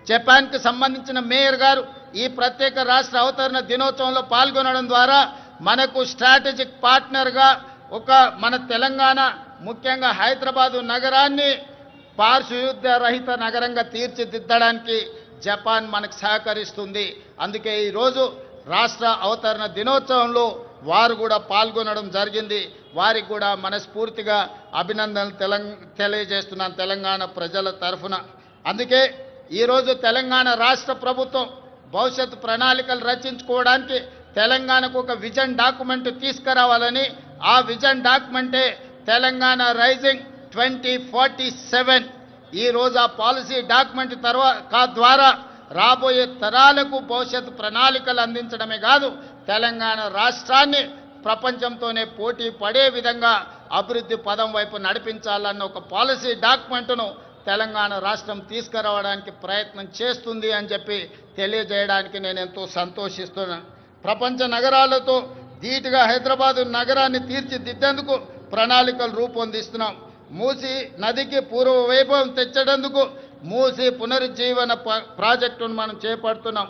జపాన్కి సంబంధించిన మేయర్ గారు ఈ ప్రత్యేక రాష్ట్ర అవతరణ దినోత్సవంలో పాల్గొనడం ద్వారా మనకు స్ట్రాటజిక్ పార్ట్నర్గా ఒక మన తెలంగాణ ముఖ్యంగా హైదరాబాదు నగరాన్ని పారిశుద్ధ్య రహిత నగరంగా తీర్చిదిద్దడానికి జపాన్ మనకు సహకరిస్తుంది. అందుకే ఈరోజు రాష్ట్ర అవతరణ దినోత్సవంలో వారు కూడా పాల్గొనడం జరిగింది. వారికి కూడా మనస్ఫూర్తిగా అభినందనలు తెలియజేస్తున్నాను తెలంగాణ ప్రజల తరఫున. అందుకే ఈరోజు తెలంగాణ రాష్ట్ర ప్రభుత్వం భవిష్యత్తు ప్రణాళికలు రచించుకోవడానికి తెలంగాణకు ఒక విజన్ డాక్యుమెంట్ తీసుకురావాలని, ఆ విజన్ డాక్యుమెంటే తెలంగాణ రైజింగ్ 2047. ఈరోజు ఆ పాలసీ డాక్యుమెంట్ ద్వారా రాబోయే తరాలకు భవిష్యత్తు ప్రణాళికలు అందించడమే కాదు, తెలంగాణ రాష్ట్రాన్ని ప్రపంచంతోనే పోటీ పడే విధంగా అభివృద్ధి పదం వైపు నడిపించాలన్న ఒక పాలసీ డాక్యుమెంట్ను తెలంగాణ రాష్ట్రం తీసుకురావడానికి ప్రయత్నం చేస్తుంది అని చెప్పి తెలియజేయడానికి నేను ఎంతో సంతోషిస్తున్నాను. ప్రపంచ నగరాలతో ధీటుగా హైదరాబాదు నగరాన్ని తీర్చిదిద్దేందుకు ప్రణాళికలు రూపొందిస్తున్నాం. మూసీ నదికి పూర్వ వైభవం తెచ్చేందుకు మూసీ పునరుజ్జీవన ప్రాజెక్టును మనం చేపడుతున్నాం.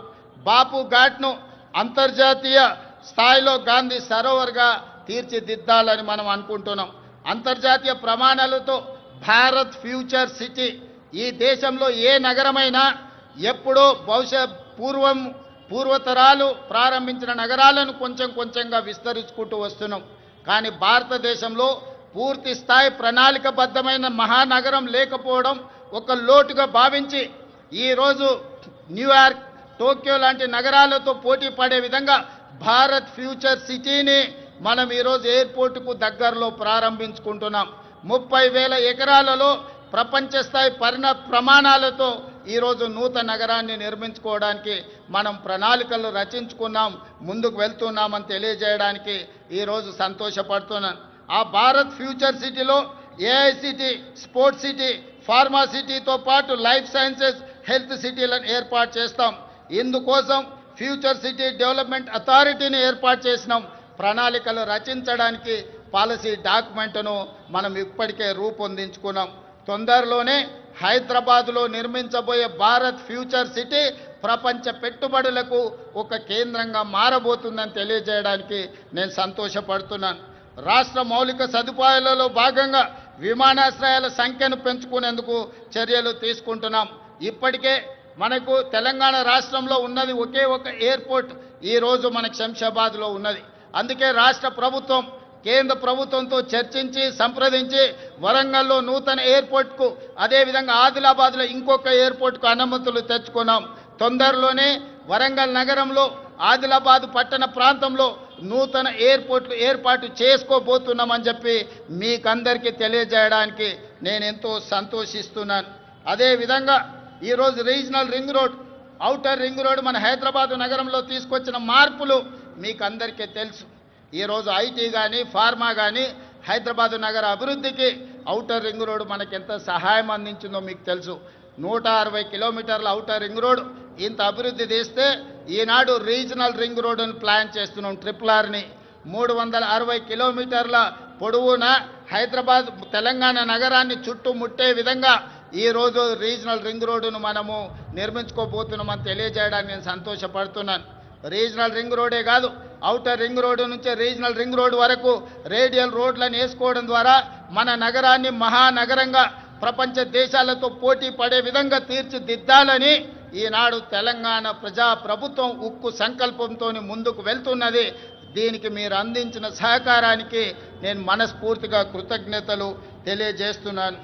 బాపు ఘాట్ను అంతర్జాతీయ స్థాయిలో గాంధీ సరోవర్గా తీర్చిదిద్దాలని మనం అనుకుంటున్నాం. అంతర్జాతీయ ప్రమాణాలతో భారత్ ఫ్యూచర్ సిటీ, ఈ దేశంలో ఏ నగరమైనా ఎప్పుడో పూర్వతరాలు ప్రారంభించిన నగరాలను కొంచెం కొంచెంగా విస్తరించుకుంటూ వస్తున్నాం. కానీ భారతదేశంలో పూర్తి స్థాయి ప్రణాళికబద్ధమైన మహానగరం లేకపోవడం ఒక లోటుగా భావించి ఈరోజు న్యూయార్క్, టోక్యో లాంటి నగరాలతో పోటీ పడే విధంగా భారత్ ఫ్యూచర్ సిటీని మనం ఈరోజు ఎయిర్పోర్టుకు దగ్గరలో ప్రారంభించుకుంటున్నాం. 30,000 ఎకరాలలో ప్రపంచ స్థాయి ప్రమాణాలతో ఈరోజు నూతన నగరాన్ని నిర్మించుకోవడానికి మనం ప్రణాళికలు రచించుకున్నాం, ముందుకు వెళ్తున్నామని తెలియజేయడానికి ఈరోజు సంతోషపడుతున్నాను. ఆ భారత్ ఫ్యూచర్ సిటీలో ఏఐసిటీ, స్పోర్ట్స్ సిటీ, ఫార్మా సిటీతో పాటు లైఫ్ సైన్సెస్, హెల్త్ సిటీలను ఏర్పాటు చేస్తాం. ఇందుకోసం ఫ్యూచర్ సిటీ డెవలప్మెంట్ అథారిటీని ఏర్పాటు చేసినాం. ప్రణాళికలు రచించడానికి పాలసీ డాక్యుమెంట్ను మనం ఇప్పటికే రూపొందించుకున్నాం. తొందరలోనే హైదరాబాదులో నిర్మించబోయే భారత్ ఫ్యూచర్ సిటీ ప్రపంచ పెట్టుబడులకు ఒక కేంద్రంగా మారబోతుందని తెలియజేయడానికి నేను సంతోషపడుతున్నాను. రాష్ట్ర మౌలిక సదుపాయాలలో భాగంగా విమానాశ్రయాల సంఖ్యను పెంచుకునేందుకు చర్యలు తీసుకుంటున్నాం. ఇప్పటికే మనకు తెలంగాణ రాష్ట్రంలో ఉన్నది ఒకే ఒక ఎయిర్పోర్ట్ ఈరోజు మనకు శంషాబాద్లో ఉన్నది. అందుకే రాష్ట్ర ప్రభుత్వం కేంద్ర ప్రభుత్వంతో చర్చించి సంప్రదించి వరంగల్లో నూతన ఎయిర్పోర్ట్కు, అదేవిధంగా ఆదిలాబాద్లో ఇంకొక ఎయిర్పోర్ట్కు అనుమతులు తెచ్చుకున్నాం. తొందరలోనే వరంగల్ నగరంలో, ఆదిలాబాద్ పట్టణ ప్రాంతంలో నూతన ఎయిర్పోర్ట్లు ఏర్పాటు చేసుకోబోతున్నామని చెప్పి మీకందరికీ తెలియజేయడానికి నేను ఎంతో సంతోషిస్తున్నాను. అదేవిధంగా ఈరోజు regional ring road, outer ring road మన హైదరాబాదు నగరంలో తీసుకొచ్చిన మార్పులు మీకు అందరికీ తెలుసు. ఈరోజు ఐటీ కానీ, ఫార్మా కానీ హైదరాబాదు నగర అభివృద్ధికి ఔటర్ రింగ్ రోడ్ మనకి ఎంత సహాయం అందించిందో మీకు తెలుసు. 160 కిలోమీటర్ల ఔటర్ రింగ్ రోడ్ ఇంత అభివృద్ధి చేస్తే ఈనాడు రీజనల్ రింగ్ రోడ్డును ప్లాన్ చేస్తున్నాం. RRRని 360 కిలోమీటర్ల పొడవున హైదరాబాద్ తెలంగాణ నగరాన్ని చుట్టుముట్టే విధంగా ఈరోజు రీజనల్ రింగ్ రోడ్డును మనము నిర్మించుకోబోతున్నామని తెలియజేయడానికి నేను సంతోషపడుతున్నాను. రీజనల్ రింగ్ రోడే కాదు, ఔటర్ రింగ్ రోడ్డు నుంచి రీజనల్ రింగ్ రోడ్ వరకు రేడియల్ రోడ్లను వేసుకోవడం ద్వారా మన నగరాన్ని మహానగరంగా ప్రపంచ దేశాలతో పోటీ పడే విధంగా తీర్చిదిద్దాలని ఈనాడు తెలంగాణ ప్రభుత్వం ఉక్కు సంకల్పంతో ముందుకు వెళ్తున్నది. దీనికి మీరు అందించిన సహకారానికి నేను మనస్ఫూర్తిగా కృతజ్ఞతలు తెలియజేస్తున్నాను.